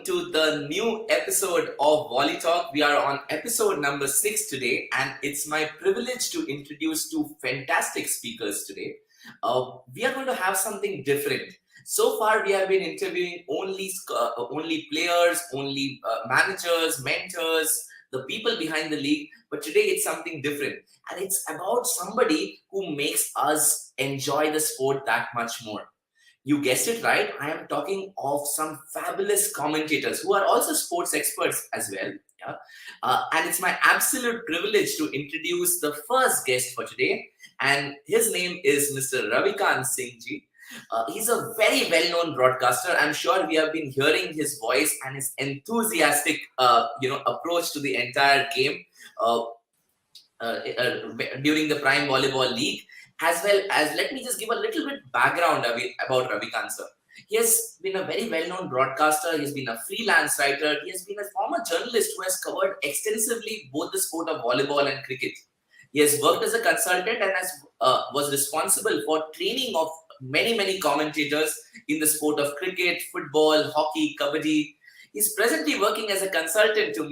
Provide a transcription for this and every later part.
welcome to the new episode of VolleyTalk. We are on episode number 6 today, and it's my privilege to introduce two fantastic speakers today. We are going to have something different. So far, we have been interviewing only players, only managers, mentors, the people behind the league. But today, it's something different, and it's about somebody who makes us enjoy the sport that much more. You guessed it right. I am talking of some fabulous commentators who are also sports experts as well. Yeah. And it's my absolute privilege to introduce the first guest for today. And his name is Mr. Ravikant Singh ji. He's a very well-known broadcaster. I'm sure we have been hearing his voice and his enthusiastic, approach to the entire game uh, during the Prime Volleyball League. As well as, let me just give a little bit background about Ravikant sir. He has been a very well-known broadcaster. He has been a freelance writer. He has been a former journalist who has covered extensively both the sport of volleyball and cricket. He has worked as a consultant and was responsible for training of many commentators in the sport of cricket, football, hockey, kabaddi. He's presently working as a consultant to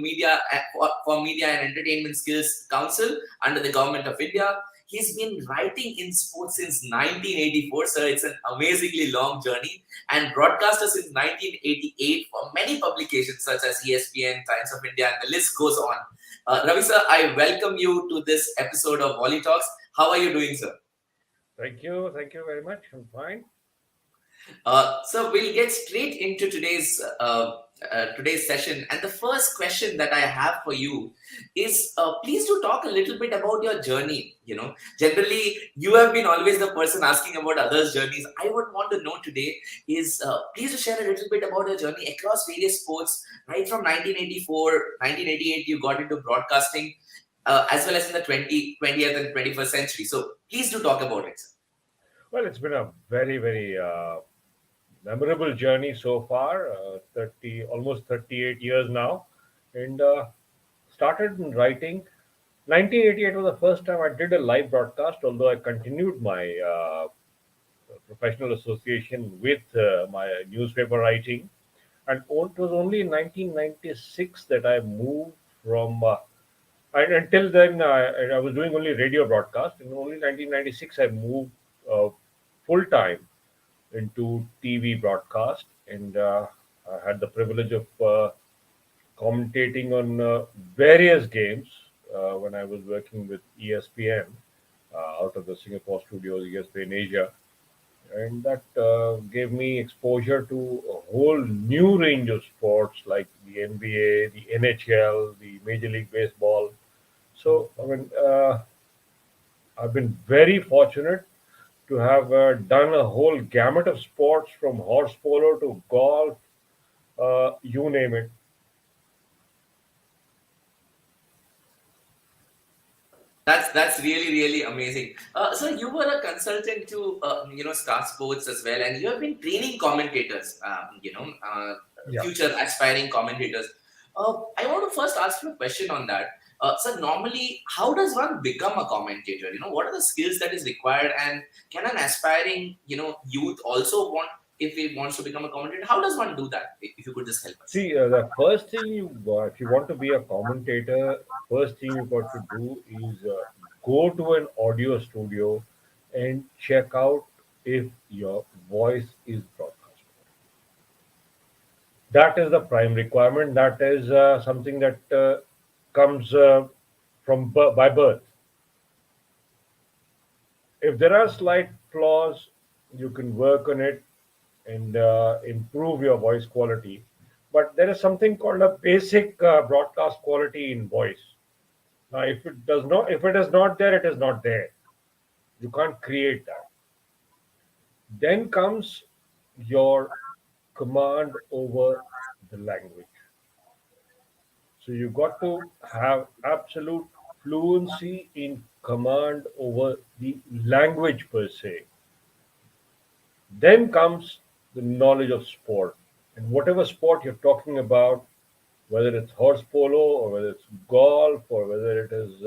for Media and Entertainment Skills Council under the Government of India. He's been writing in sports since 1984, sir. It's an amazingly long journey. And broadcaster since 1988 for many publications such as ESPN, Times of India, and the list goes on. Ravi, sir, I welcome you to this episode of VolleyTalks. How are you doing, sir? Thank you. Thank you very much. I'm fine. So we'll get straight into today's session, and the first question that I have for you is, please do talk a little bit about your journey. Generally you have been always the person asking about others' journeys. I would want to know today is, please do share a little bit about your journey across various sports, right from 1984, 1988. You got into broadcasting, as well as in the 20th and 21st century. So please do talk about it. Well, it's been a very memorable journey so far. almost 38 years now, and started in writing. 1988 was the first time I did a live broadcast. Although I continued my professional association with my newspaper writing, and it was only in 1996 that I moved from. And until then, I was doing only radio broadcast. In only 1996, I moved full time into TV broadcast, and I had the privilege of commentating on various games when I was working with ESPN out of the Singapore studios, ESPN Asia, and that gave me exposure to a whole new range of sports like the NBA, the NHL, the Major League Baseball. So, I mean, I've been very fortunate to have done a whole gamut of sports from horse polo to golf, you name it. That's really amazing. So you were a consultant to Star Sports as well, and you have been training commentators. Yeah. Future aspiring commentators. I want to first ask you a question on that. So normally, how does one become a commentator? What are the skills that is required, and can an aspiring youth also want, if he wants to become a commentator? How does one do that? If you could just help us. See, the first thing if you want to be a commentator, first thing you got to do is go to an audio studio and check out if your voice is broadcast. That is the prime requirement. That is something that comes by birth. If there are slight flaws, you can work on it and improve your voice quality. But there is something called a basic broadcast quality in voice. Now, if it is not there, it is not there. You can't create that. Then comes your command over the language. So you got to have absolute fluency in command over the language per se. Then comes the knowledge of sport. And whatever sport you're talking about, whether it's horse polo or whether it's golf or whether it is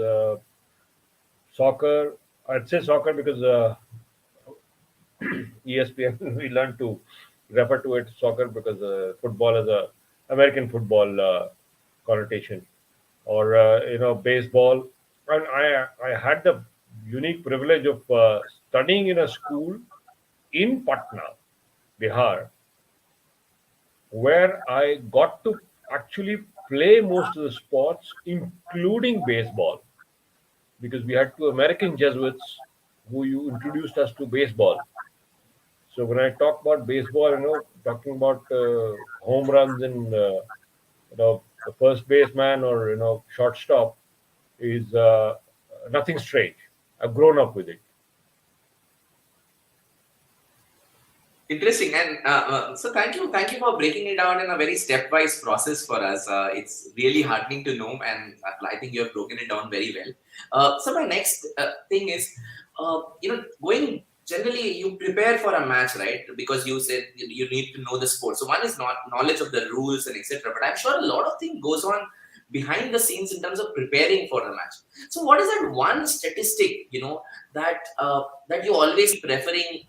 soccer, I'd say soccer because ESPN we learned to refer to it soccer because football is a American football connotation, or baseball. And I had the unique privilege of studying in a school in Patna, Bihar, where I got to actually play most of the sports, including baseball, because we had two American Jesuits who you introduced us to baseball. So when I talk about baseball, talking about home runs and the first baseman or shortstop is nothing strange. I've grown up with it. Interesting, and so thank you for breaking it down in a very stepwise process for us. It's really heartening to know, and I think you have broken it down very well. So my next thing is, going generally you prepare for a match, right? Because you said you need to know the sport. So one is not knowledge of the rules and etc. But I'm sure a lot of thing goes on behind the scenes in terms of preparing for the match. So what is that one statistic that you always preferring?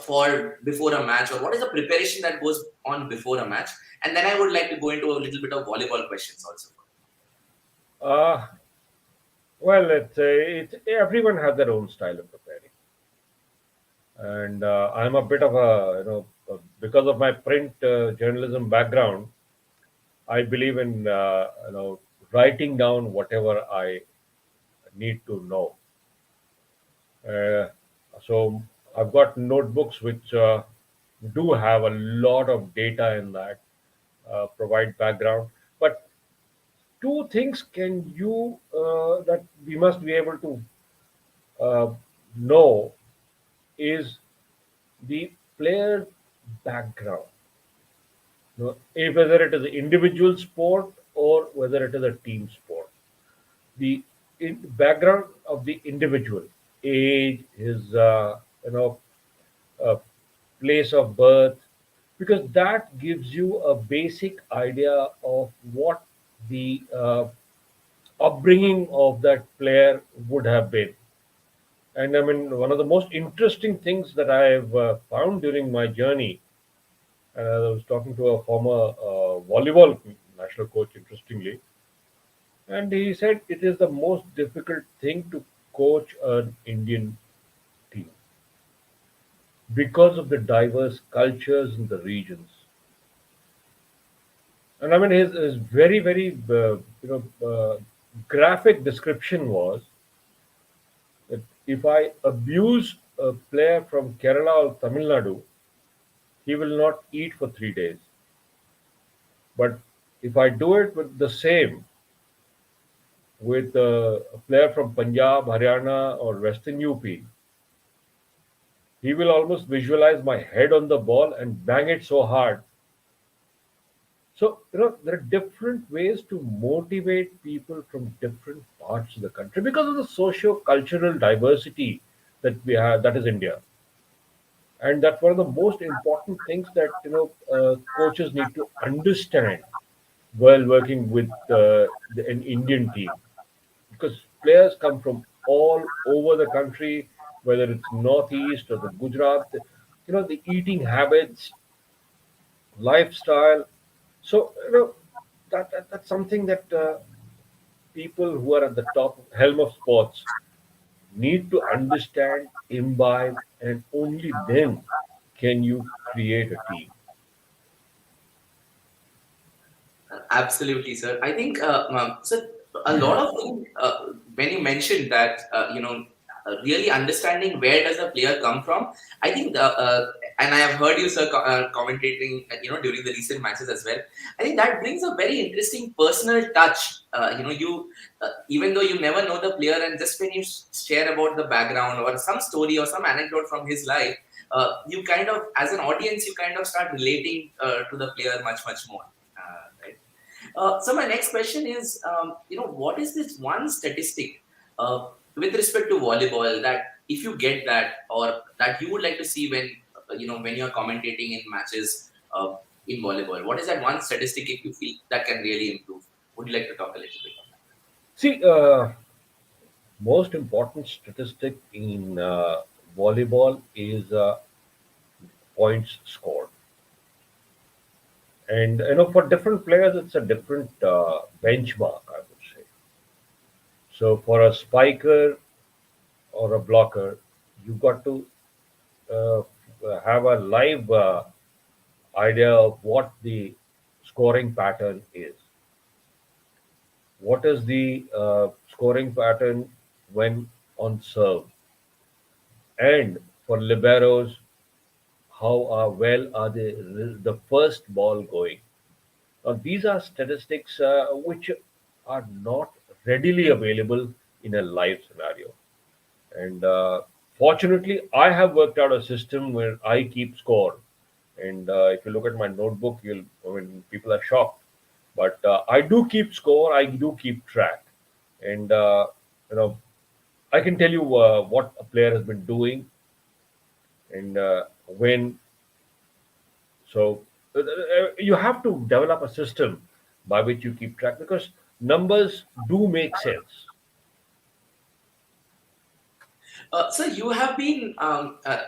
For before a match, or what is the preparation that goes on before a match? And then I would like to go into a little bit of volleyball questions also. Uh, well, everyone has their own style of preparing, and I'm a bit of because of my print journalism background, I believe in writing down whatever I need to know. Uh, so I've got notebooks which do have a lot of data in that, provide background. But two things can you that we must be able to uh, know is the player background. Whether it is an individual sport or whether it is a team sport, the background of the individual, age, his uh, place of birth, because that gives you a basic idea of what the upbringing of that player would have been. And I mean, one of the most interesting things that I've found during my journey, and I was talking to a former volleyball national coach, interestingly, and he said it is the most difficult thing to coach an Indian team because of the diverse cultures in the regions. And I mean, his very, very graphic description was that if I abuse a player from Kerala or Tamil Nadu, he will not eat for 3 days. But if I do it with the same with a player from Punjab, Haryana, or Western UP, he will almost visualize my head on the ball and bang it so hard. So, there are different ways to motivate people from different parts of the country because of the socio-cultural diversity that we have, that is India. And that's one of the most important things that, coaches need to understand while working with an Indian team. Because players come from all over the country, whether it's Northeast or the Gujarat, the eating habits, lifestyle. So, that's something that people who are at the top helm of sports need to understand, imbibe, and only then can you create a team. Absolutely, sir. I think so. A lot of things when you mentioned that really understanding where does a player come from. I think and I have heard you, sir, commentating during the recent matches as well. I think that brings a very interesting personal touch. You even though you never know the player, and just when you share about the background or some story or some anecdote from his life, you kind of, as an audience, you kind of start relating to the player much more. Right? So my next question is, what is this one statistic with respect to volleyball that if you get that, or that you would like to see when when you're commentating in matches in volleyball? What is that one statistic if you feel that can really improve? Would you like to talk a little bit on that? See, most important statistic in volleyball is points scored. And for different players, it's a different benchmark, I would say. So for a spiker or a blocker, you got to uh, have a live idea of what the scoring pattern is. What is the scoring pattern when on serve? And for liberos, how well are the first ball going? Now, these are statistics which are not readily available in a live scenario. And fortunately, I have worked out a system where I keep score. And if you look at my notebook, I mean, people are shocked. But I do keep score. I do keep track, and you know, I can tell you what a player has been doing and when. So you have to develop a system by which you keep track because numbers do make sense. So you have been.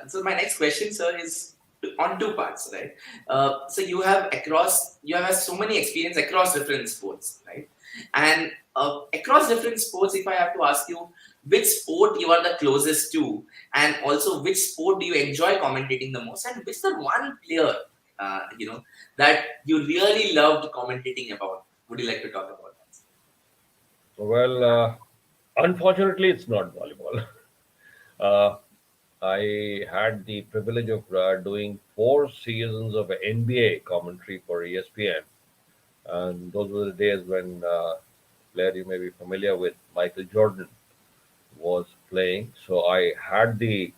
So my next question, sir, is on two parts, right? So you have had so many experience across different sports, right? And across different sports, if I have to ask you, which sport you are the closest to, and also which sport do you enjoy commentating the most, and which the one player, that you really loved commentating about? Would you like to talk about that? Well, unfortunately, it's not volleyball. Uh, I had the privilege of doing 4 seasons of NBA commentary for ESPN, and those were the days when player you may be familiar with, Michael Jordan, was playing. So I had the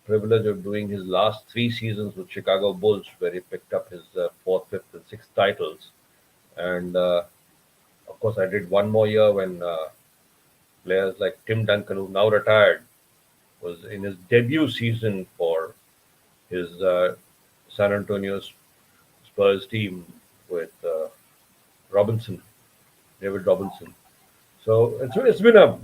privilege of doing his last 3 seasons with Chicago Bulls, where he picked up his fourth, fifth, and sixth titles. And of course, I did one more year when players like Tim Duncan, who now retired, was in his debut season for his San Antonio Spurs team with Robinson, David Robinson. So it's been a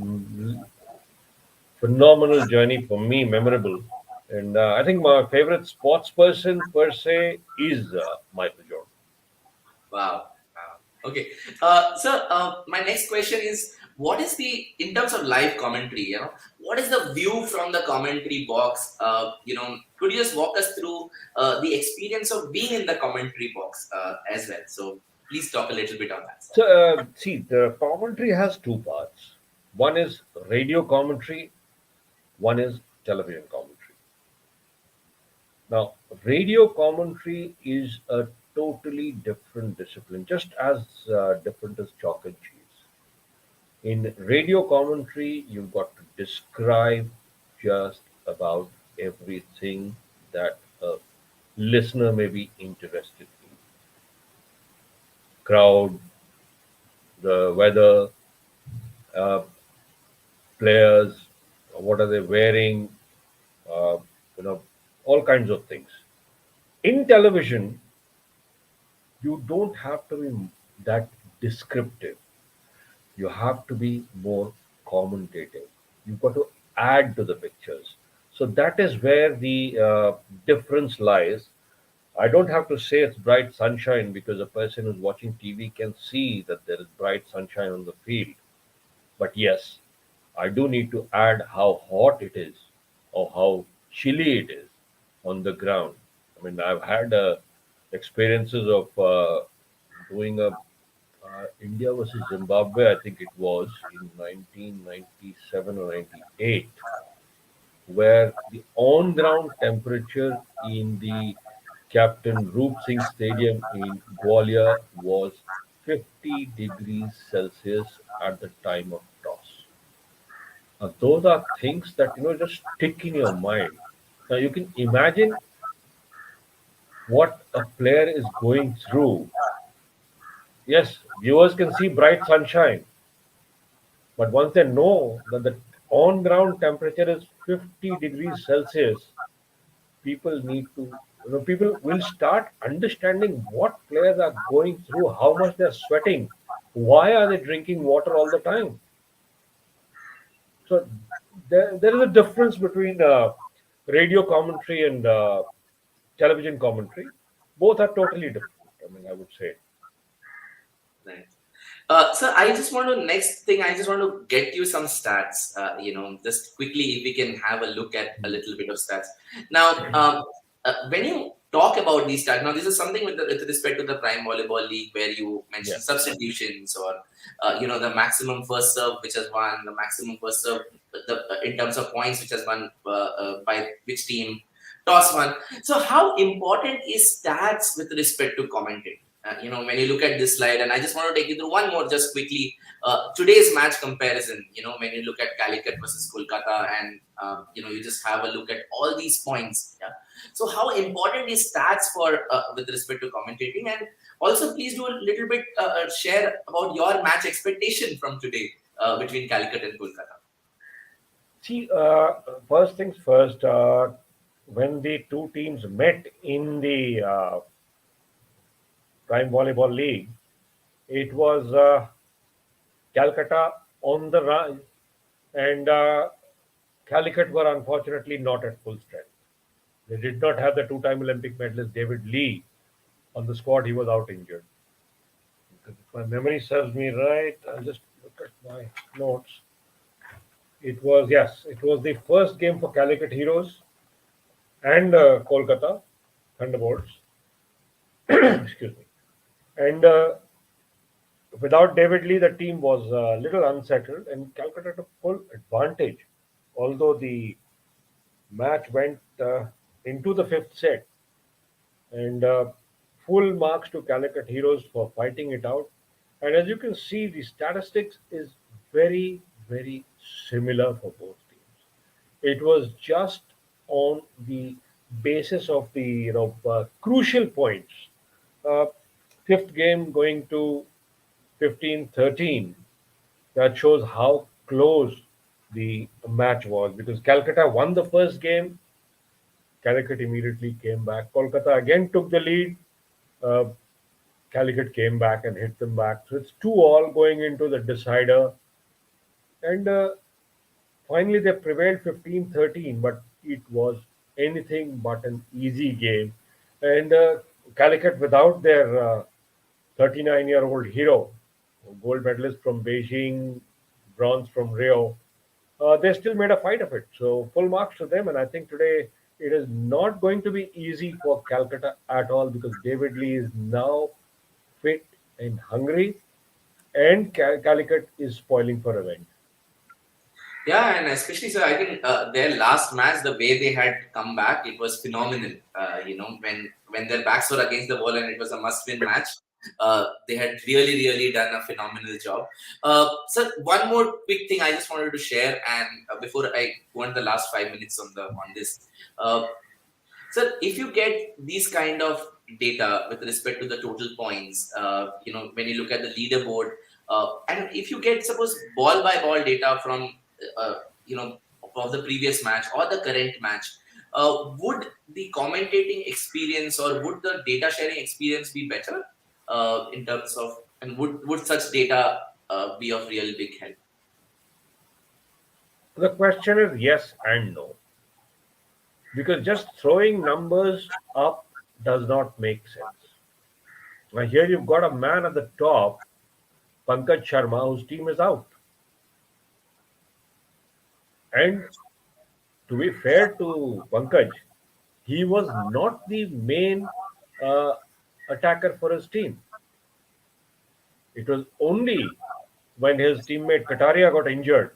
phenomenal journey for me, memorable. And I think my favorite sports person per se is Michael Jordan. Wow. Wow. Okay. So my next question is, what is in terms of live commentary, what is the view from the commentary box? Could you just walk us through the experience of being in the commentary box as well? So please talk a little bit on that, sir. So, see, the commentary has two parts. One is radio commentary, one is television commentary. Now, radio commentary is a totally different discipline, just as different as chalk and cheese. In radio commentary, you've got to describe just about everything that a listener may be interested in. Crowd, the weather, uh, players, what are they wearing, uh, you know, all kinds of things. In television, you don't have to be that descriptive. You have to be more commentative. You've got to add to the pictures. So that is where the difference lies. I don't have to say it's bright sunshine because a person who's watching TV can see that there is bright sunshine on the field. But yes, I do need to add how hot it is or how chilly it is on the ground. I mean, I've had experiences of doing a India versus Zimbabwe, I think it was in 1997 or 98, where the on ground temperature in the Captain Roop Singh Stadium in Gwalior was 50 degrees Celsius at the time of toss. Those are things that just stick in your mind. Now you can imagine what a player is going through. Yes, viewers can see bright sunshine, but once they know that the on ground temperature is 50 degrees Celsius, people need to, people will start understanding what players are going through, how much they're sweating, why are they drinking water all the time. So there is a difference between radio commentary and television commentary. Both are totally different. I mean, I would say. Right. So I just want to next thing. I just want to get you some stats. Just quickly, if we can have a look at a little bit of stats. Now, when you talk about these stats, now this is something with respect to the Prime Volleyball League, where you Yeah. mentioned substitutions or the maximum first serve which has won, the maximum first serve in terms of points which has won by which team, toss won. So how important is stats with respect to commentating? When you look at this slide, and I just want to take you through one more just quickly. Today's match comparison, when you look at Calicut versus Kolkata, and you just have a look at all these points. Yeah. So how important is stats for with respect to commentating? And also, please do a little bit share about your match expectation from today between Calicut and Kolkata. See, first things first, when the two teams met in the Prime Volleyball League, it was Calcutta on the run, and Calicut were unfortunately not at full strength. They did not have the two-time Olympic medalist David Lee on the squad. He was out injured. If my memory serves me right, I'll just look at my notes. It was, yes, it was the first game for Calicut Heroes and Kolkata Thunderbolts. Excuse me. And without David Lee, the team was a little unsettled, and Calcutta took full advantage. Although the match went into the fifth set, and full marks to Calicut Heroes for fighting it out. And as you can see, the statistics is very, very similar for both teams. It was just on the basis of the crucial points. Uh, Fifth game going to 15-13. That shows how close the match was because Calcutta won the first game. Calicut immediately came back. Kolkata again took the lead. Uh, Calicut came back and hit them back. So it's 2-all going into the decider. And finally they prevailed 15-13, but it was anything but an easy game. And Calicut, without their 39-year-old hero, gold medalist from Beijing, bronze from Rio, they still made a fight of it. So full marks to them. And I think today it is not going to be easy for Calcutta at all because David Lee is now fit and hungry, and Calicut is spoiling for revenge. Yeah, and especially so, I think their last match, the way they had come back, it was phenomenal. When their backs were against the wall and it was a must-win match, they had really, really done a phenomenal job. So one more quick thing I just wanted to share, and before I go on the last 5 minutes on this, so if you get these kind of data with respect to the total points, when you look at the leaderboard, and if you get suppose ball by ball data from uh, you know of the previous match or the current match, would the commentating experience or would the data sharing experience be better in terms of, and would such data be of real big help? The question is yes and no because just throwing numbers up does not make sense. Now here you've got a man at the top, Pankaj Sharma, whose team is out, and to be fair to Pankaj, he was not the main uh, attacker for his team. It was only when his teammate Kataria got injured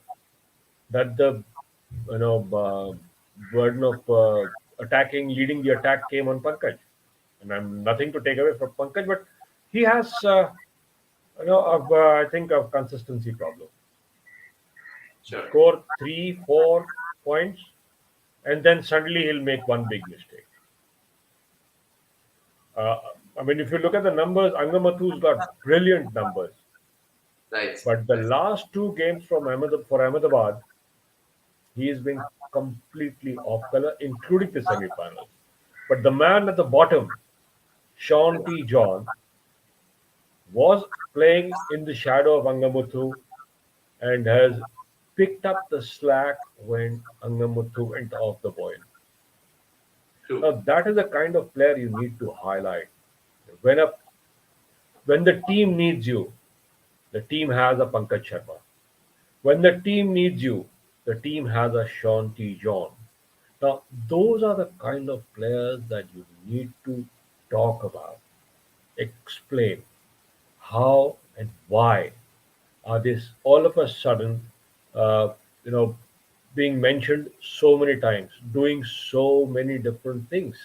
that the burden of leading the attack came on Pankaj. And I'm nothing to take away from Pankaj, but he has I think a consistency problem. Sure. Score 3, 4 points, and then suddenly he'll make one big mistake. Uh, I mean, if you look at the numbers, Angamathu's got brilliant numbers, Right. but the last two games for Ahmedabad, he has been completely off color, including the semi-finals. But the man at the bottom, Sean T. John, was playing in the shadow of Angamuthu and has picked up the slack when Angamuthu went off the boil. True. Now, that is the kind of player you need to highlight. When a When the team needs you, the team has a Pankaj Sharma. When the team needs you, the team has a Sean T. John. Now, those are the kind of players that you need to talk about, explain how and why are this all of a sudden, uh, you know, being mentioned so many times, doing so many different things.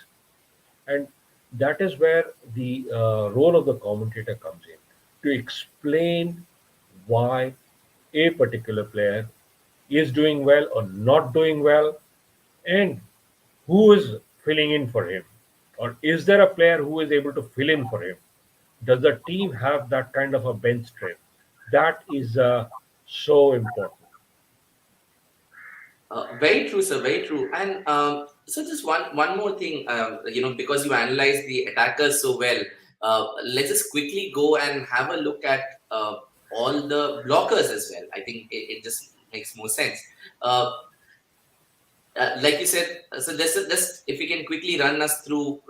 And that is where the role of the commentator comes in to explain why a particular player is doing well or not doing well, and who is filling in for him, or is there a player who is able to fill in for him? Does the team have that kind of a bench strength? That is so important. Very true, sir. Very true. And so, just one more thing. Because you analyze the attackers so well, let's just quickly go and have a look at all the blockers as well. I think it just makes more sense. Uh, like you said, so just if we can quickly run us through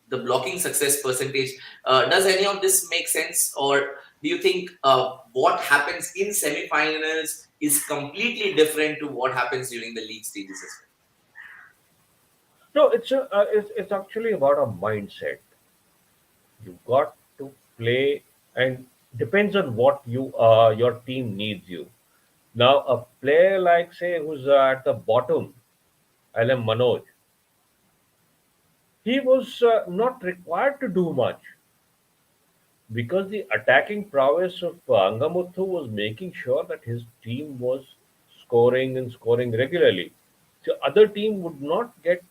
the blocking success percentage. Does any of this make sense, or do you think what happens in semifinals is completely different to what happens during the league stages as No, it's actually about a mindset. You got to play, and depends on what your team needs you. Now, a player like say who's at the bottom, LM Manoj, he was not required to do much because the attacking prowess of Angamuthu was making sure that his team was scoring and scoring regularly. So other team would not get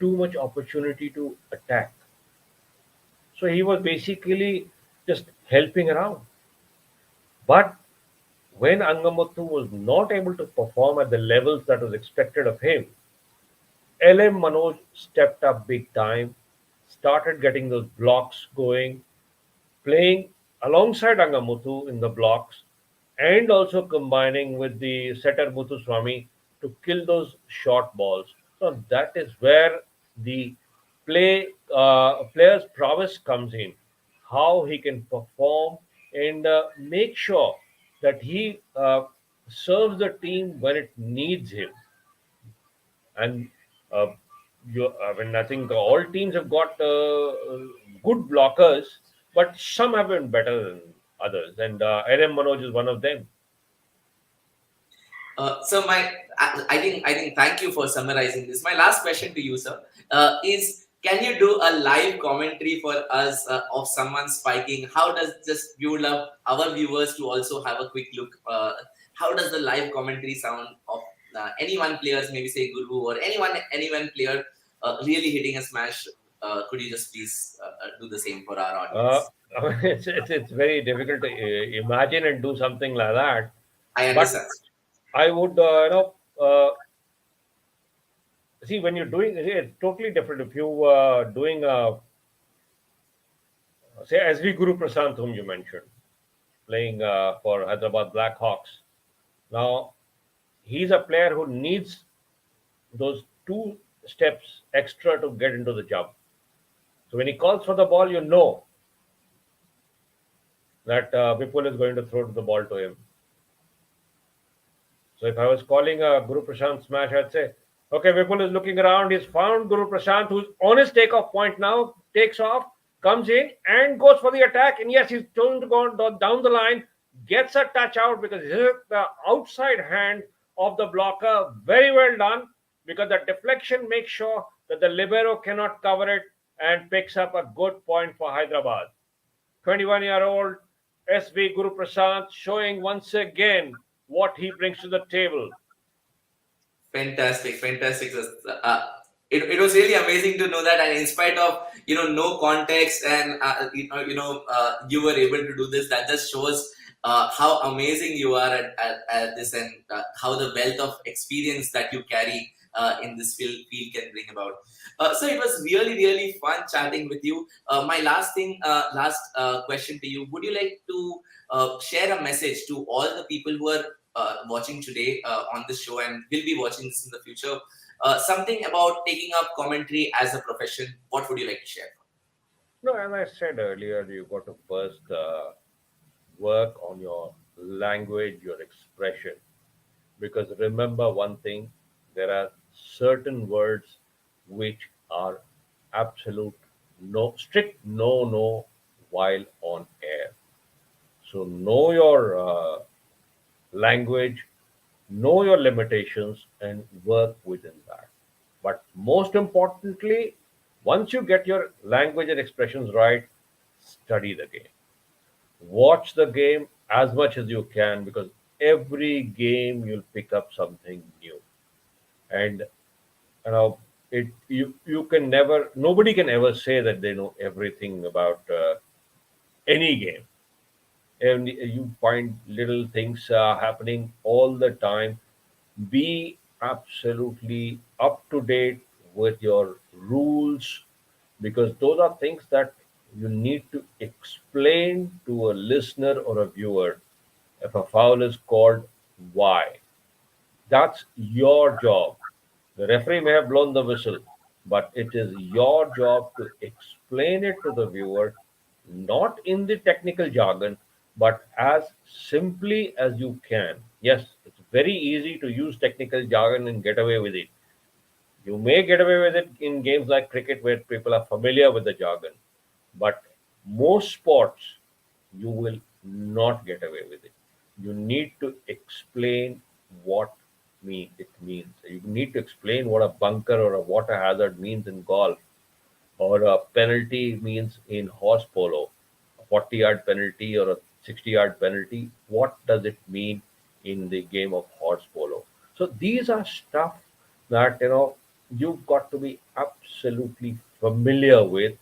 too much opportunity to attack. So he was basically just helping around. But when Angamuthu was not able to perform at the levels that was expected of him, LM Manoj stepped up big time, started getting those blocks going, playing alongside Angamuthu in the blocks, and also combining with the setter Muthuswamy to kill those short balls. So that is where the player's prowess comes in, how he can perform and make sure that he serves the team when it needs him. And uh, I mean, I think all teams have got good blockers, but some have been better than others, and RM Manoj is one of them. so I think thank you for summarizing this. My last question to you, sir, is can you do a live commentary for us of someone spiking? How does just we would love our viewers to also have a quick look. How does the live commentary sound of any one players, maybe say Guru or anyone player really hitting a smash? Could you just please do the same for our Uh, audience? it's very difficult to imagine and do something like that, I but understand. I would, see when you're doing it's totally different. If you doing say SV Guru Prasant, whom you mentioned, playing for Hyderabad Black Hawks. Now he's a player who needs those two steps extra to get into the job. So when he calls for the ball, you know that Vipul is going to throw the ball to him. So if I was calling a Guru Prashant smash, I'd say, okay, Vipul is looking around. He's found Guru Prashant, who's on his takeoff point now, takes off, comes in, and goes for the attack. And yes, he's told to go down the line, gets a touch out because he hit the outside hand of the blocker. Very well done because the deflection makes sure that the libero cannot cover it and picks up a good point for Hyderabad. 21-year-old SV Guru Prasad showing once again what he brings to the table. Fantastic, fantastic. It was really amazing to know that, and in spite of no context, and you were able to do this. That just shows how amazing you are at this, and how the wealth of experience that you carry in this field can bring about. So it was really really fun chatting with you. My last question to you: would you like to share a message to all the people who are watching today on this show and will be watching this in the future? Something about taking up commentary as a profession. What would you like to share? No, as I said earlier, you got to first work on your language, your expression. Because remember one thing, there are certain words which are absolute no, strict no while on air. So know your language, know your limitations, and work within that. But most importantly, once you get your language and expressions right, study the game. Watch the game as much as you can, because every game you'll pick up something new. And you know, you can never, nobody can ever say that they know everything about any game. And you find little things happening all the time. Be absolutely up to date with your rules, because those are things that you need to explain to a listener or a viewer. If a foul is called, why? That's your job. The referee may have blown the whistle, but it is your job to explain it to the viewer, not in the technical jargon, but as simply as you can. Yes, it's very easy to use technical jargon and get away with it. You may get away with it in games like cricket where people are familiar with the jargon, but most sports you will not get away with it. You need to explain what it means. You need to explain what a bunker or a water hazard means in golf, or a penalty means in horse polo, a 40-yard penalty or a 60-yard penalty. What does it mean in the game of horse polo? So these are stuff that you've got to be absolutely familiar with,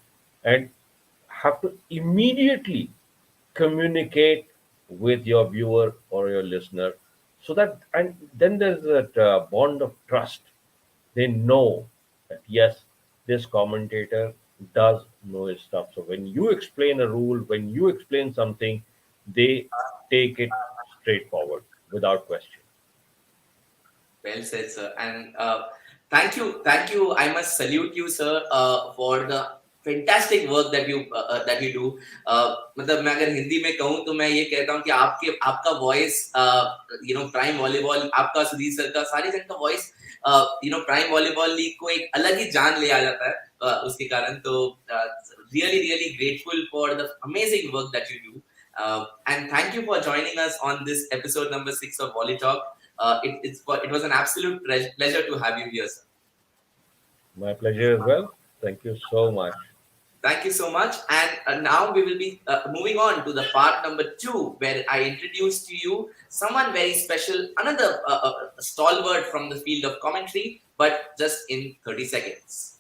and have to immediately communicate with your viewer or your listener, so that, and then there's that bond of trust. They know that yes, this commentator does know his stuff. So when you explain a rule, when you explain something, they take it straightforward without question. Well said, sir. And thank you. I must salute you, sir, for the fantastic work that you do. मतलब मैं अगर हिंदी में कहूँ तो मैं ये कहता हूँ कि आपका वॉइस प्राइम वॉलीबॉल, आपका सुधीर सर का, सारे जन का वॉइस प्राइम वॉलीबॉल लीग को एक अलग ही जान ले आ जाता है उसके कारण. तो really grateful for the amazing work that you do. And thank you for joining us on this episode number 6 of VolleyTalk. It was an absolute pleasure to have you here, sir. My pleasure as well. Thank you so much. Thank you so much. And now we will be moving on to the part number 2, where I introduce to you someone very special, another stalwart from the field of commentary, but just in 30 seconds.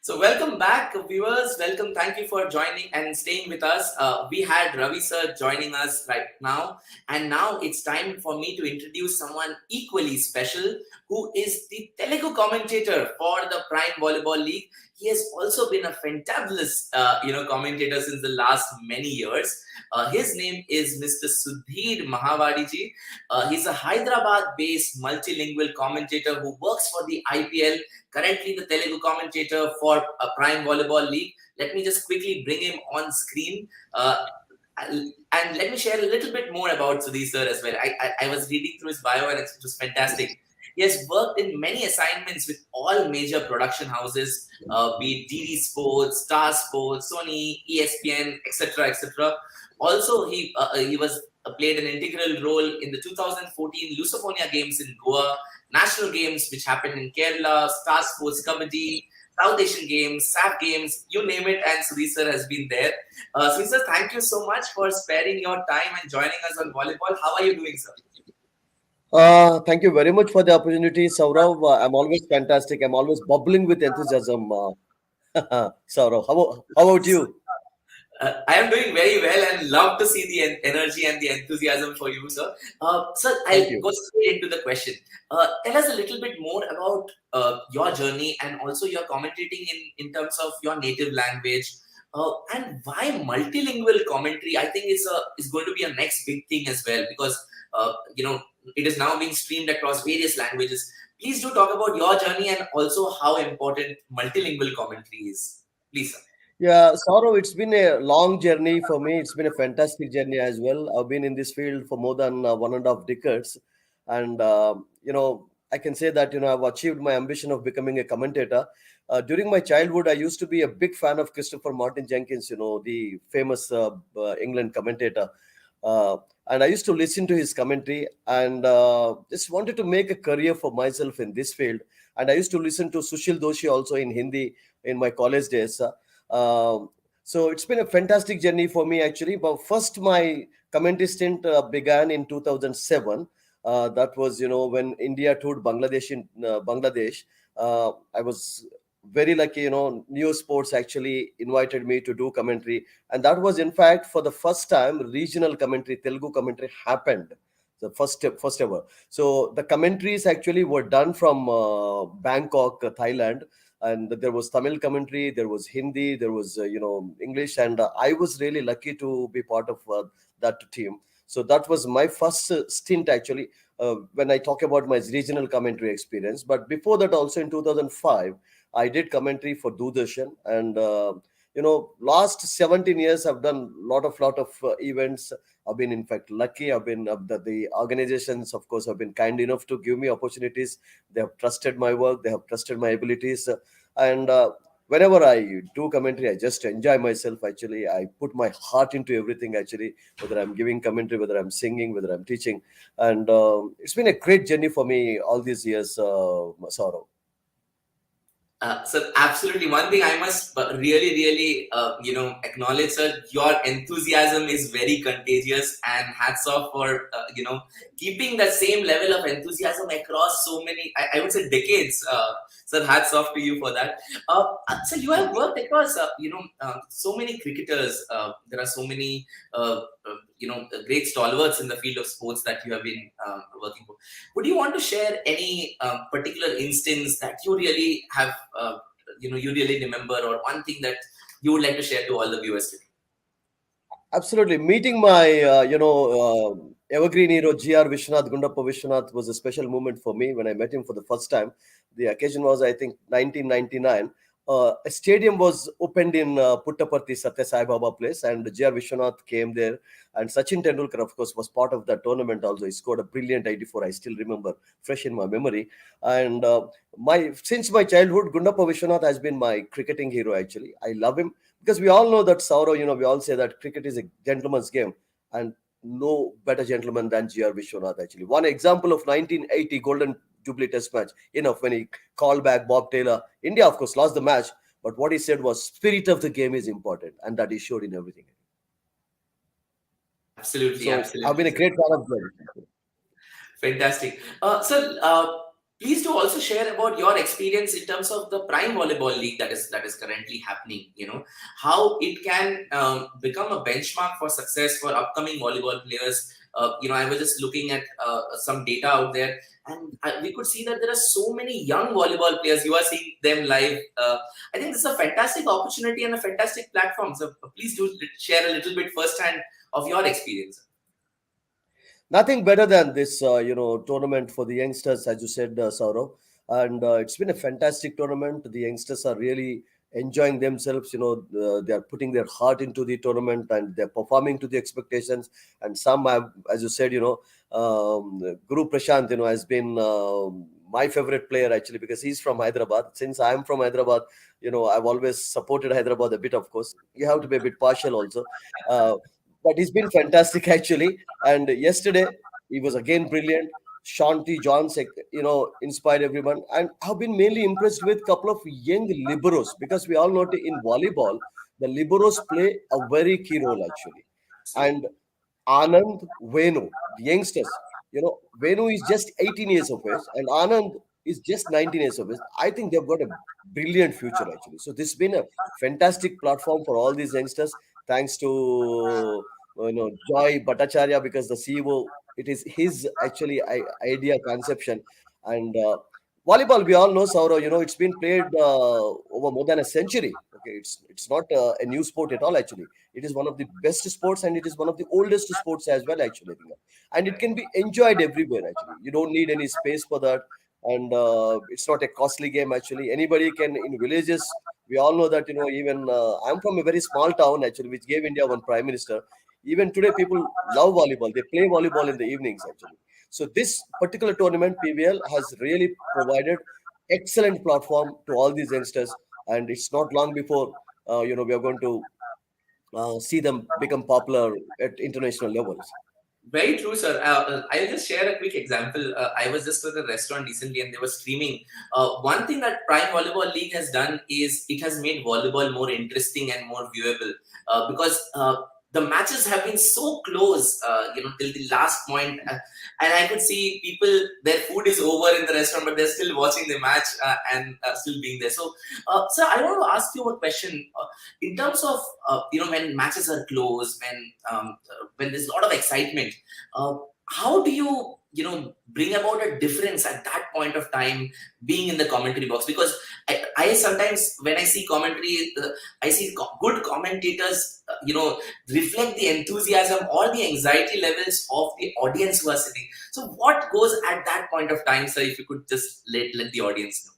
So welcome back, viewers. Welcome. Thank you for joining and staying with us. We had Ravi sir joining us right now. And now it's time for me to introduce someone equally special, who is the Telugu commentator for the Prime Volleyball League. He has also been a fantabulous, commentator since the last many years. His name is Mr. Sudhir Mahavadiji. He's a Hyderabad-based multilingual commentator who works for the IPL, currently the Telugu commentator for Prime Volleyball League. Let me just quickly bring him on screen. And let me share a little bit more about Sudhir sir as well. I was reading through his bio and it was fantastic. He has worked in many assignments with all major production houses, be it DD Sports, Star Sports, Sony, ESPN, etc., etc. Also, he was played an integral role in the 2014 Lusophobia Games in Goa, national games which happened in Kerala, Star Sports Kabaddi, South Asian Games, SAF Games, you name it, and Sudhir sir has been there. Sudhir sir, thank you so much for sparing your time and joining us on volleyball. How are you doing, sir? Thank you very much for the opportunity, Sourav. I'm always fantastic. I'm always bubbling with enthusiasm. Sourav, how about you? I am doing very well and love to see the energy and the enthusiasm for you, sir. Sir, Thank I'll you. go straight into the question. Tell us a little bit more about your journey and also your commentating in terms of your native language. And why multilingual commentary? I think is going to be a next big thing as well because it is now being streamed across various languages. Please do talk about your journey and also how important multilingual commentary is. Please, sir. Yeah, Saurav, it's been a long journey for me. It's been a fantastic journey as well. I've been in this field for more than 1.5 decades. And, I can say that, I've achieved my ambition of becoming a commentator. During my childhood, I used to be a big fan of Christopher Martin Jenkins, the famous England commentator. Uh, and I used to listen to his commentary and just wanted to make a career for myself in this field. And I used to listen to Sushil Doshi also in Hindi in my college days. Um, so it's been a fantastic journey for me actually. But first, my commentary stint began in 2007. That was, when India toured Bangladesh in Bangladesh. I was very lucky, New Sports actually invited me to do commentary, and that was in fact for the first time regional commentary, Telugu commentary happened. The first ever. So the commentaries actually were done from Bangkok, Thailand, and there was Tamil commentary, there was Hindi, there was English, and I was really lucky to be part of that team. So that was my first stint actually. When I talk about my regional commentary experience, but before that also in 2005, I did commentary for Doordarshan, and last 17 years I've done lot of events. I've been in fact lucky. I've been the organizations, of course, have been kind enough to give me opportunities. They have trusted my work, they have trusted my abilities, and whenever I do commentary, I just enjoy myself. Actually, I put my heart into everything. Actually, whether I'm giving commentary, whether I'm singing, whether I'm teaching, and it's been a great journey for me all these years, Saurav. So absolutely, one thing I must really, acknowledge, sir. Your enthusiasm is very contagious, and hats off for keeping that same level of enthusiasm across so many, I would say, decades. Sir, hats off to you for that. So you have Thank you. worked across, so many cricketers. There are so many, great stalwarts in the field of sports that you have been working for. Would you want to share any particular instance that you really have, you really remember, or one thing that you would like to share to all the viewers today? Absolutely. Meeting my, evergreen hero, G.R. Vishwanath, Gundappa Vishwanath, was a special moment for me when I met him for the first time. The occasion was, I think, 1999. A stadium was opened in Puttaparthi, Satya Sai Baba place, and G.R. Vishwanath came there. And Sachin Tendulkar, of course, was part of that tournament also. He scored a brilliant 84. I still remember, fresh in my memory. And since my childhood, Gundappa Vishwanath has been my cricketing hero, actually. I love him because we all know that Saurav, we all say that cricket is a gentleman's game, and no better gentleman than G.R. Vishwanath. Actually, one example of 1980 Golden Jubilee Test match. When he called back Bob Taylor, India of course lost the match, but what he said was spirit of the game is important, and that he showed in everything. Absolutely, So I've been absolutely, a sir. great fan of them. Fantastic. Sir, please do also share about your experience in terms of the Prime Volleyball League that is currently happening. How it can become a benchmark for success for upcoming volleyball players. I was just looking at some data out there, and we could see that there are so many young volleyball players. You are seeing them live. I think this is a fantastic opportunity and a fantastic platform. So please do share a little bit firsthand of your experience. Nothing better than this, tournament for the youngsters, as you said, Saurav. And it's been a fantastic tournament. The youngsters are really enjoying themselves. They are putting their heart into the tournament and they're performing to the expectations. And some have, as you said, Guru Prashant, has been my favorite player actually because he's from Hyderabad. Since I'm from Hyderabad, I've always supported Hyderabad a bit. Of course, you have to be a bit partial also. Uh, but he's been fantastic actually. And yesterday, he was again brilliant. Shanti Johns, inspired everyone. And I've been mainly impressed with a couple of young liberos because we all know in volleyball, the liberos play a very key role actually. Absolutely. And Anand, Venu, the youngsters. Venu is just 18 years of age, and Anand is just 19 years of age. I think they've got a brilliant future actually. So this has been a fantastic platform for all these youngsters. Thanks to Joy Bhattacharya, because the CEO, it is his actually idea conception. And volleyball, we all know, Saurav, it's been played over more than a century. Okay, it's not a new sport at all actually. It is one of the best sports, and it is one of the oldest sports as well actually. And it can be enjoyed everywhere actually. You don't need any space for that, and it's not a costly game actually. Anybody can, in villages, we all know that, even I'm from a very small town actually, which gave India one prime minister. Even today people love volleyball. They play volleyball in the evenings actually. So this particular tournament, PVL, has really provided excellent platform to all these youngsters, and it's not long before we are going to see them become popular at international levels. Very true, sir. I'll just share a quick example. I was just at a restaurant recently and they were streaming. One thing that Prime Volleyball League has done is it has made volleyball more interesting and more viewable, because the matches have been so close, till the last point. And I could see people, their food is over in the restaurant, but they're still watching the match and still being there. So, sir, I want to ask you a question. In terms of, when matches are close, when there's a lot of excitement, how do bring about a difference at that point of time being in the commentary box? Because I sometimes, when I see commentary, I see good commentators, reflect the enthusiasm or the anxiety levels of the audience who are sitting. So what goes at that point of time, sir, if you could just let the audience know?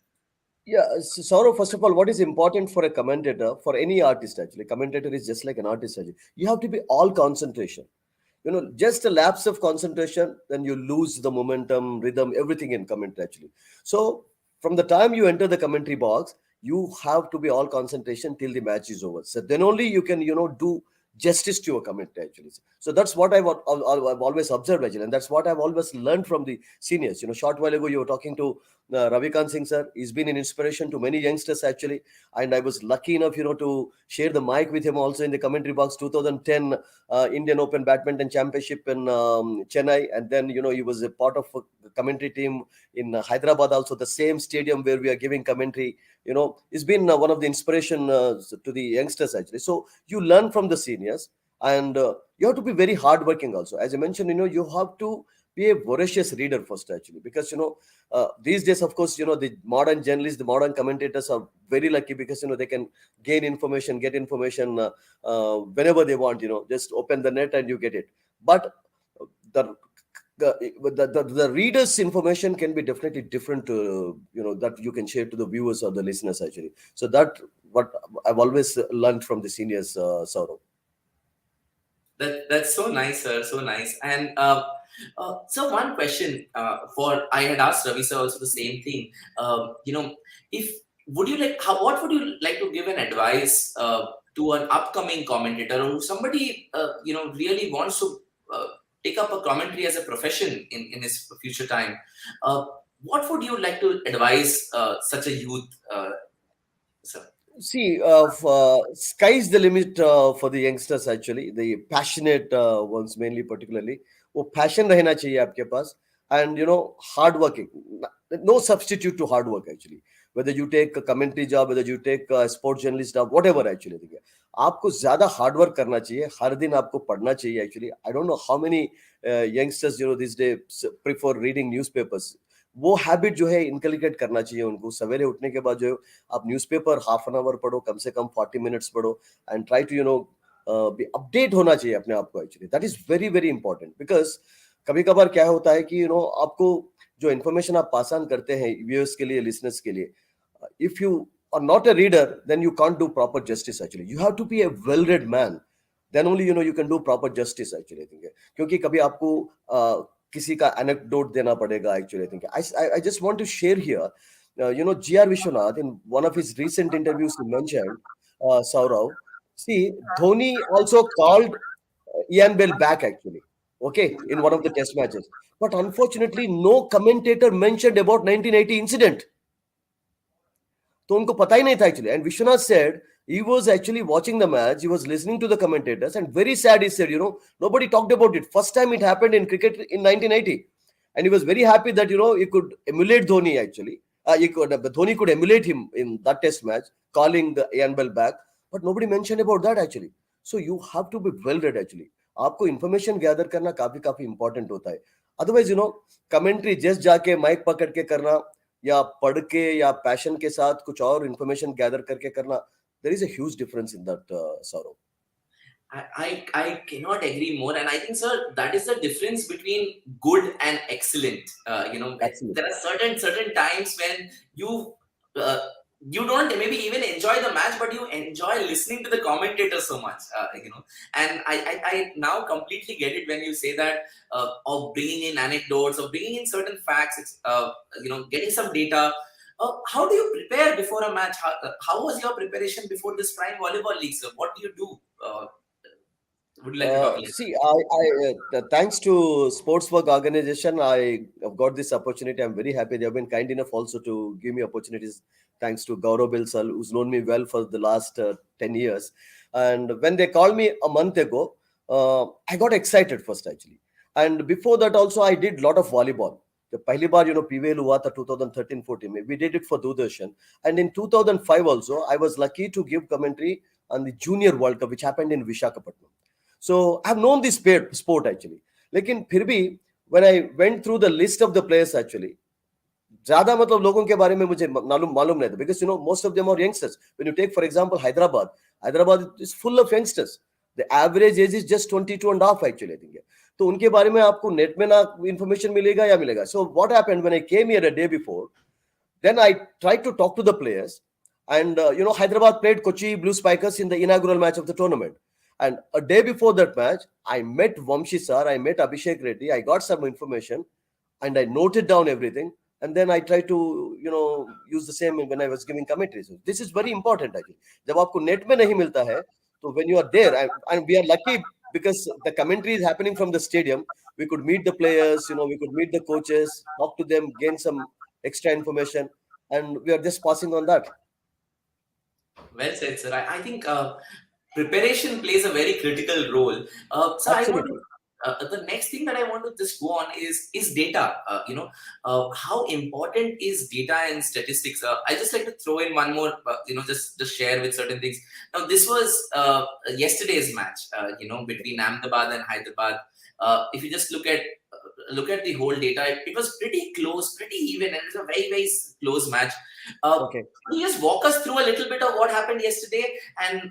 Yeah, so Saurav, first of all, what is important for a commentator, for any artist actually, commentator is just like an artist actually. You have to be all concentration. Just a lapse of concentration, then you lose the momentum, rhythm, everything in commentary actually. So from the time you enter the commentary box, you have to be all concentration till the match is over. So then only you can, do justice to your commentary actually. So that's what I've always observed actually, and that's what I've always learned from the seniors. Short while ago you were talking to Ravikant Singh sir. He's been an inspiration to many youngsters actually, and I was lucky enough, to share the mic with him also in the commentary box 2010 Indian Open Badminton Championship in Chennai, and then he was a part of a commentary team in Hyderabad, also the same stadium where we are giving commentary. It's been one of the inspiration to the youngsters actually. So you learn from the seniors, and you have to be very hardworking also. As I mentioned, you have to be a voracious reader first actually, because these days, of course, the modern journalists, the modern commentators are very lucky, because they can get information whenever they want. Just open the net and you get it. But the the reader's information can be definitely different to that you can share to the viewers or the listeners actually. So that what I've always learned from the seniors, Saurav. That's so nice, sir. So nice. And so one question, for I had asked Ravi sir also the same thing. If would you like, what would you like to give an advice to an upcoming commentator, or somebody really wants to take up a commentary as a profession in his future time? What would you like to advise such a youth, sir? See, sky's the limit for the youngsters actually, the passionate ones mainly, particularly. वो passion रहना चाहिए आपके पास, and hard working. No substitute to hard work actually. Whether you take a commentary job, whether you take a sport journalist job, whatever actually, ठीक है. आपको ज़्यादा hard work करना चाहिए, हर दिन आपको पढ़ना चाहिए actually. I don't know how many youngsters these days prefer reading newspapers. वो हैबिट जो है इनकलिकेट करना चाहिए उनको. सवेरे उठने के बाद जो है आप न्यूज़पेपर हाफ एन आवर पढ़ो, कम से कम 40 मिनट्स पढ़ो, एंड ट्राई टू भी अपडेट होना चाहिए अपने आप को actually. That is very very important, because कभी कभार क्या होता है कि आपको जो इन्फॉर्मेशन आप पास ऑन करते हैं व्यूअर्स के लिए, लिसनर्स के लिए, if you are not a reader then you can't do proper justice actually. You have to be a well read man, then only you can do proper justice actually. I think क्योंकि कभी आपको किसी का anecdote देना पड़ेगा actually. I think I just want to share here, G.R. Vishwanath, in one of his recent interviews, he mentioned, Sourav, see, Dhoni also called Ian Bell back actually, okay, in one of the test matches. But unfortunately, no commentator mentioned about 1980 incident. तो उनको पता ही नहीं था actually. And Vishwanath said he was actually watching the match, he was listening to the commentators, and very sad, he said, nobody talked about it. First time it happened in cricket in 1980. and he was very happy that he could emulate Dhoni actually. Dhoni could emulate him in that test match, calling the Ian Bell back, but nobody mentioned about that actually. So you have to be well read actually. आपको information gather करना काफी काफी important होता है. Otherwise, commentary just जाके mic पकड़ के करना या पढ़ के या passion के साथ कुछ और information gather करके करना, there is a huge difference in that, Saurav. I cannot agree more, and I think, sir, that is the difference between good and excellent. Absolutely. There are certain times when uh, you don't maybe even enjoy the match, but you enjoy listening to the commentator so much. And I now completely get it when you say that of bringing in anecdotes, of bringing in certain facts, getting some data. How do you prepare before a match? How was your preparation before this Prime Volleyball League, sir? What do you do? Would you like to talk a little? See, thanks to Sportswork organization, I have got this opportunity. I'm very happy. They have been kind enough also to give me opportunities. Thanks to Gaurav Bilsal, who's known me well for the last 10 years. And when they called me a month ago, I got excited first actually. And before that also, I did a lot of volleyball. The पहली बार PVL हुआ था 2013-14 में. We did it for Doordarshan. And in 2005 also, I was lucky to give commentary on the Junior World Cup, which happened in Vishakhapatnam. So I've known this sport actually. लेकिन फिर भी when I went through the list of the players actually, ज्यादा मतलब लोगों के बारे में मुझे मालूम नहीं था, because most of them are youngsters. When you take for example Hyderabad is full of youngsters. The average age is just 22 and a half actually, I think. तो उनके बारे में आपको नेट में ना information मिलेगा या मिलेगा. So what happened when I came here a day before, then I tried to talk to the players, and Hyderabad played Kochi Blue Spikers in the inaugural match of the tournament. And a day before that match, I met Vamshi sir, I met Abhishek Reddy, I got some information, and I noted down everything. And then I tried to, use the same when I was giving commentaries. So this is very important actually. जब आपको net में नहीं मिलता है, so when you are there, and we are lucky because the commentary is happening from the stadium. We could meet the players, we could meet the coaches, talk to them, gain some extra information, and we are just passing on that. Well said, sir. I think preparation plays a very critical role. So I want Absolutely. to, the next thing that I want to just go on is data. How important is data and statistics? I just like to throw in one more, just share with certain things. Now, this was yesterday's match, between Ahmedabad and Hyderabad. If you just look at the whole data, it was pretty close, pretty even, and it was a very, very close match. Okay. Can you just walk us through a little bit of what happened yesterday, and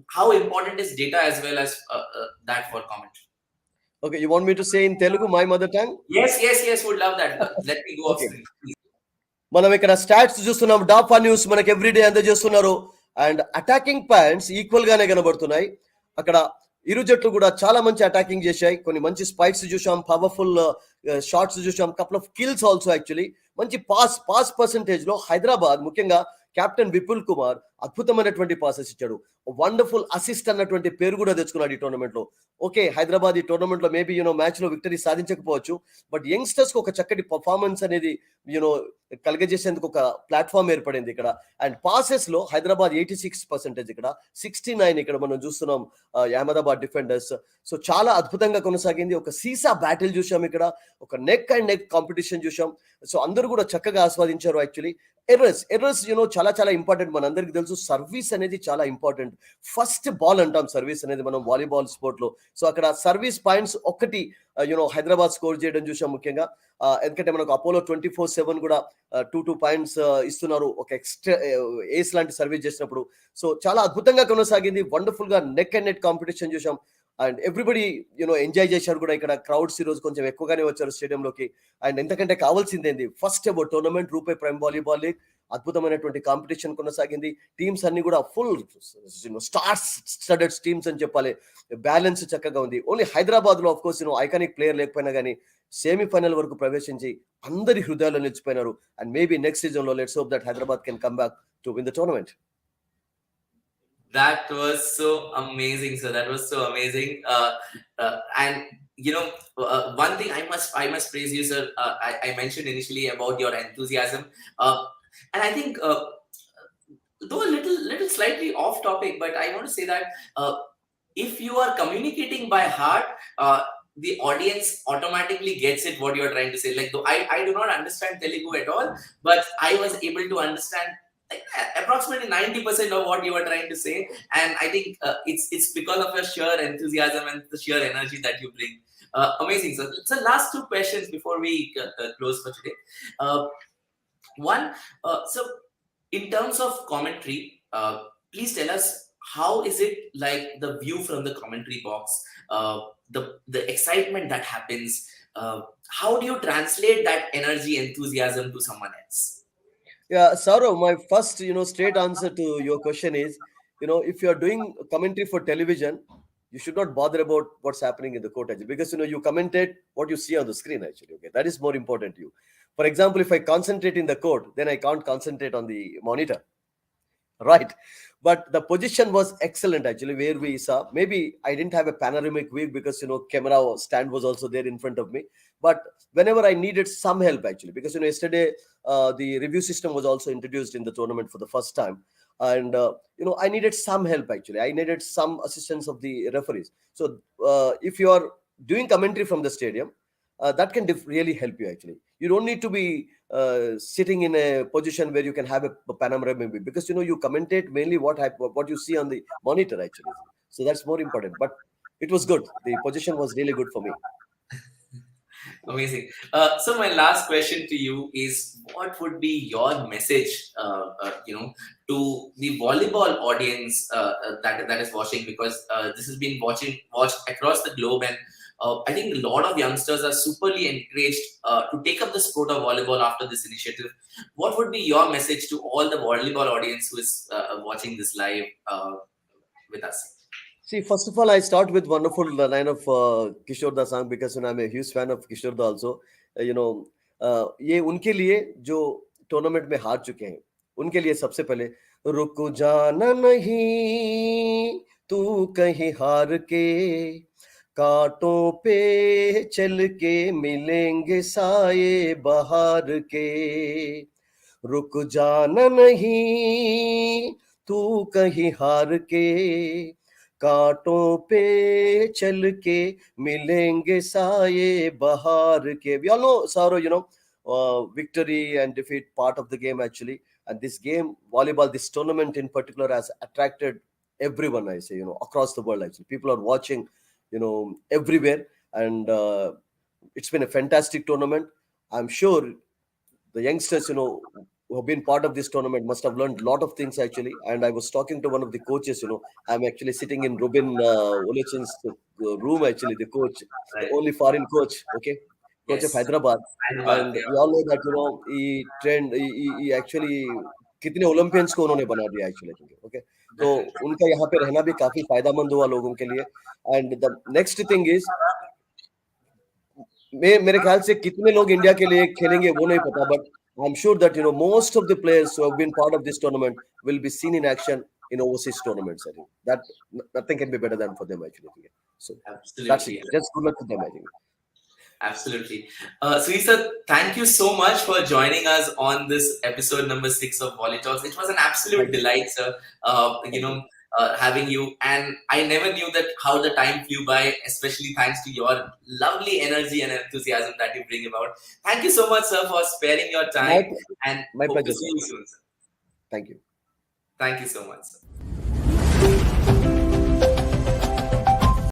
how important is data as well as that for commentary? Okay, you want me to say in Telugu, my mother tongue? Yes, would love that. Let me go off Okay. screen, please. మనం ఇక్కడ stats చూస్తున్నాం, డాఫా news మనకి everyday అందజేస్తున్నారు, and attacking points equal గానే కనబడుతున్నాయి. అక్కడ ఇరు జట్లు కూడా చాలా మంచి అటాకింగ్ చేశాయి, కొన్ని మంచి స్పైక్స్ చూసాం, పవర్ఫుల్ షాట్స్ చూసాం, couple of kills also actually. మంచి పాస్ పర్సంటేజ్ లో హైదరాబాద్, ముఖ్యంగా కెప్టెన్ విపుల్ కుమార్ అద్భుతమైనటువంటి పాసెస్ ఇచ్చాడు. వండర్ఫుల్ అసిస్ట్ అన్నటువంటి పేరు కూడా తెచ్చుకున్నాడు ఈ టోర్నమెంట్ లో. ఓకే, హైదరాబాద్ ఈ టోర్నమెంట్ లో మేబీ మ్యాచ్ లో విక్టరీ సాధించకపోవచ్చు, బట్ యంగ్స్టర్స్ కి ఒక చక్కటి పర్ఫార్మెన్స్ అనేది కలిగజేసేందుకు ఒక ప్లాట్ఫామ్ ఏర్పడింది ఇక్కడ. అండ్ పాసెస్ లో హైదరాబాద్ 86%, ఇక్కడ 69 ఇక్కడ మనం చూస్తున్నాం అహ్మదాబాద్ డిఫెండర్స్. సో చాలా అద్భుతంగా కొనసాగింది. ఒక సీసా బ్యాటిల్ చూసాం ఇక్కడ, ఒక నెక్ అండ్ నెక్ కాంపిటీషన్ చూసాం. సో అందరూ కూడా చక్కగా ఆస్వాదించారు యాక్చువల్లీ. ఎర్రర్స్ చాలా చాలా ఇంపార్టెంట్. మనందరికి తెలుసు సర్వీస్ అనేది చాలా ఇంపార్టెంట్. ఫస్ట్ బాల్ అంటాం సర్వీస్ అనేది మనం వాలీబాల్ స్పోర్ట్ లో. సో అక్కడ సర్వీస్ పాయింట్స్ ఒకటి హైదరాబాద్ స్కోర్ చేయడం చూసాం ముఖ్యంగా. ఎందుకంటే మనకు అపోలో 24/7 కూడా 2 పాయింట్స్ ఇస్తున్నారు ఒక ఎక్స్ట్రా ఏస్ లాంటి సర్వీస్ చేసినప్పుడు. సో చాలా అద్భుతంగా కొనసాగింది. వండర్ఫుల్ గా నెక్ అండ్ నెట్ కాంపిటీషన్ చూసాం. అండ్ ఎవ్రీబడి ఎంజాయ్ చేశారు కూడా. ఇక్కడ క్రౌడ్స్ ఈ రోజు కొంచెం ఎక్కువగానే వచ్చారు స్టేడియంలోకి. అండ్ ఎంతకంటే కావాల్సిందేంది, first ever tournament RuPay prime volleyball league, అద్భుతమైనటువంటి కాంపిటీషన్ కొనసాగింది. టీమ్స్ అన్ని కూడా ఫుల్ స్టార్స్ స్టడెడ్ టీమ్స్ అని చెప్పాలి. బ్యాలెన్స్ చక్కగా ఉంది. ఓన్లీ హైదరాబాద్ లో ఆఫ్ కోర్స్ ఐకానిక్ ప్లేయర్ లేకపోయినా కానీ సెమీఫైనల్ వరకు ప్రవేశించి అందరి హృదయాల్లో నిలిచిపోయినారు. అండ్ మేబీ నెక్స్ట్ సీజన్ లో let's hope that Hyderabad can come back to win the tournament. That was so amazing, sir. That was so amazing. And one thing I must praise you, sir. I mentioned initially about your enthusiasm, and I think though a little slightly off topic, but I want to say that if you are communicating by heart, the audience automatically gets it what you're trying to say. Like, though I do not understand Telugu at all, but I was able to understand like, approximately 90% of what you were trying to say. And I think it's because of your sheer enthusiasm and the sheer energy that you bring. Amazing. So last two questions before we close for today. One, so in terms of commentary, please tell us how is it like the view from the commentary box, the excitement that happens. How do you translate that energy, enthusiasm to someone else? Yeah, Saurav, my first, straight answer to your question is, if you're doing commentary for television, you should not bother about what's happening in the court actually, because you commentate what you see on the screen actually. Okay, that is more important to you. For example, if I concentrate in the court, then I can't concentrate on the monitor, right? But the position was excellent actually, where we saw. Maybe I didn't have a panoramic view because camera stand was also there in front of me. But whenever I needed some help actually, because yesterday the review system was also introduced in the tournament for the first time, and I needed some help actually. I needed some assistance of the referees. So if you are doing commentary from the stadium, that can really help you actually. You don't need to be sitting in a position where you can have a panoramic view, because you commentate mainly what you see on the monitor actually. So that's more important. But it was good. The position was really good for me. Amazing. So my last question to you is, what would be your message, to the volleyball audience that is watching? Because this has been watched across the globe, and I think a lot of youngsters are superly encouraged to take up the sport of volleyball after this initiative. What would be your message to all the volleyball audience who is watching this live with us? See, first of all, I start with wonderful line of Kishore Da song, because I'm a huge fan of Kishore Da also. ये उनके लिए जो tournament में हार चुके हैं, उनके लिए सबसे पहले, रुक जाना नहीं तू कहीं हार के, कांटों पे चल के मिलेंगे साए बहार के, रुक जाना नहीं तू कहीं हार के, कांटों पे चल के मिलेंगे साये बहार के. We all know, Saurav, victory and defeat part of the game actually. And this game, volleyball, this tournament in particular, has attracted everyone, I say, across the world actually. People are watching, everywhere. And it's been a fantastic tournament. I'm sure the youngsters, who have been part of this tournament must have learned a lot of things actually. And I was talking to one of the coaches. I'm actually sitting in Robin Olachin's room actually, the coach, the Right. only foreign coach, okay, coach of Yes. Hyderabad. Hyderabad, And yeah. we all know that he trained, he actually कितने Olympians को उन्होंने बना दिया actually, okay. तो Definitely. उनका यहाँ पे रहना भी काफी फायदेमंद हुआ लोगों के लिए. And the next thing is, मेरे ख्याल से कितने लोग इंडिया के लिए खेलेंगे वो नहीं पता, but I'm sure that most of the players who have been part of this tournament will be seen in action in overseas tournaments. I think that nothing can be better than for them actually. So that's it. Absolutely. Just good luck to them, I think. Absolutely. Sir, thank you so much for joining us on this episode number 6 of VolleyTalks. It was an absolute Thank you. delight, sir. Thank you. Having you, and I never knew that how the time flew by, especially thanks to your lovely energy and enthusiasm that you bring about. Thank you so much, sir, for sparing your time, and My hope to pleasure, see sir. you soon, sir. Thank you. Thank you so much, sir.